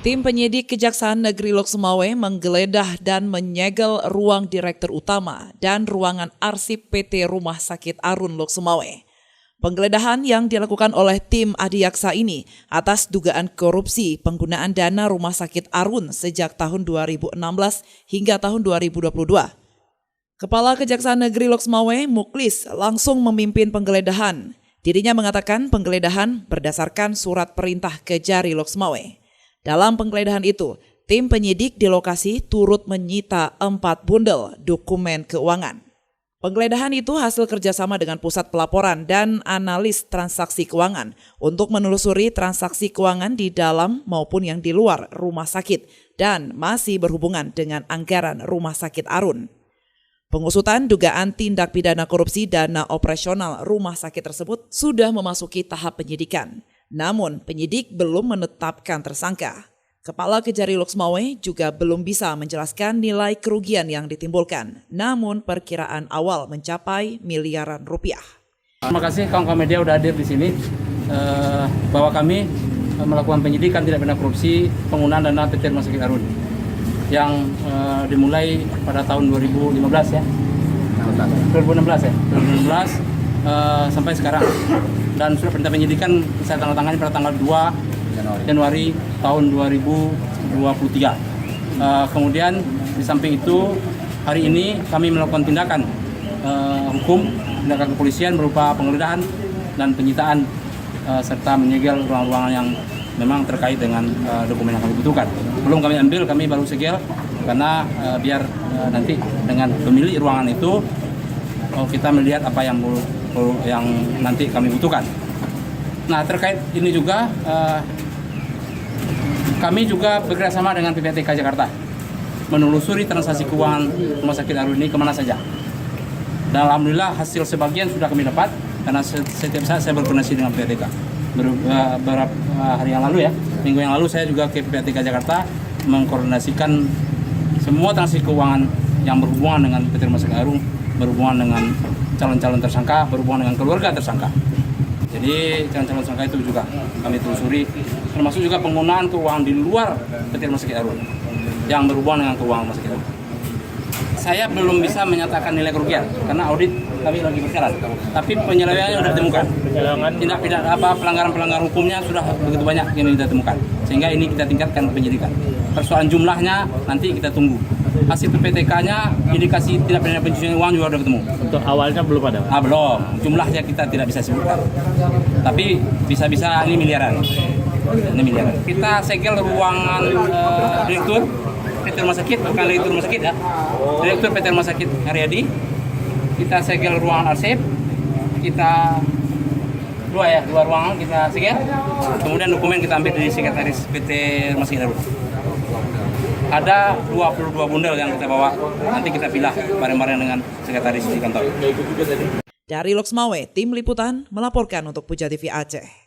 Tim penyidik Kejaksaan Negeri Lok Sumawe menggeledah dan menyegel ruang Direktur Utama dan ruangan arsip PT Rumah Sakit Arun Lok Sumawe. Penggeledahan yang dilakukan oleh tim Adiaksa ini atas dugaan korupsi penggunaan dana Rumah Sakit Arun sejak tahun 2016 hingga tahun 2022. Kepala Kejaksaan Negeri Lok Sumawe, Muklis, langsung memimpin penggeledahan. Dirinya mengatakan penggeledahan berdasarkan surat perintah Kejari Lok Sumawe. Dalam penggeledahan itu, tim penyidik di lokasi turut menyita 4 bundel dokumen keuangan. Penggeledahan itu hasil kerjasama dengan Pusat Pelaporan dan Analis Transaksi Keuangan untuk menelusuri transaksi keuangan di dalam maupun yang di luar rumah sakit dan masih berhubungan dengan anggaran Rumah Sakit Arun. Pengusutan dugaan tindak pidana korupsi dana operasional rumah sakit tersebut sudah memasuki tahap penyidikan. Namun, penyidik belum menetapkan tersangka. Kepala Kejari Lok Sumawe juga belum bisa menjelaskan nilai kerugian yang ditimbulkan. Namun, perkiraan awal mencapai miliaran rupiah. Terima kasih kawan-kawan media sudah hadir di sini. Bahwa kami melakukan penyidikan tindak pidana korupsi penggunaan dana PT Rumah Sakit Arun yang dimulai pada tahun 2015 ya. 2016 ya. 2016 sampai sekarang. Dan surat perintah penyidikan saya tanda tangani pada tanggal 2 Januari tahun 2023. Kemudian di samping itu hari ini kami melakukan tindakan hukum, tindakan kepolisian berupa penggeledahan dan penyitaan serta menyegel ruang-ruangan yang memang terkait dengan dokumen yang kami butuhkan. Belum kami ambil, kami baru segel karena biar nanti dengan pemilik ruangan itu kita melihat apa yang nanti kami butuhkan. Nah, terkait ini juga kami juga bekerjasama dengan PPATK Jakarta menelusuri transaksi keuangan Rumah Sakit Arun ini kemana saja. Dan alhamdulillah hasil sebagian sudah kami dapat karena setiap saat saya berkoordinasi dengan PPATK. Beberapa hari yang lalu ya, minggu yang lalu saya juga ke PPATK Jakarta mengkoordinasikan semua transaksi keuangan yang berhubungan dengan PT Rumah Sakit Arun, berhubungan dengan calon-calon tersangka, berhubungan dengan keluarga tersangka. Jadi calon-calon tersangka itu juga kami telusuri, termasuk juga penggunaan keuangan di luar PT Rumah Sakit Arun yang berhubungan dengan keuangan Rumah Sakit Arun. Saya belum bisa menyatakan nilai kerugian karena audit kami lagi berjalan. Tapi penyelewengannya sudah ditemukan. Tindak pidana pelanggaran hukumnya sudah begitu banyak yang kita temukan. Sehingga ini kita tingkatkan penyidikan. Persoalan jumlahnya nanti kita tunggu. Hasil PPTK-nya indikasi tidak pidana pencucian uang juga sudah ketemu. Untuk awalnya belum ada? Belum. Jumlahnya kita tidak bisa sebutkan. Tapi bisa-bisa ini miliaran. Ini miliaran. Kita segel ruangan direktur PT Rumah Sakit, bukan Direktur Rumah Sakit ya. Direktur PT Rumah Sakit Haryadi. Kita segel ruangan arsip. Kita dua ruangan kita segel. Kemudian dokumen kita ambil dari sekretaris PT Rumah Sakit Arun. Ada 22 bundel yang kita bawa. Nanti kita pilah bareng-bareng dengan sekretaris di kantor. Dari Lok Sumawe, tim liputan melaporkan untuk Puja TV Aceh.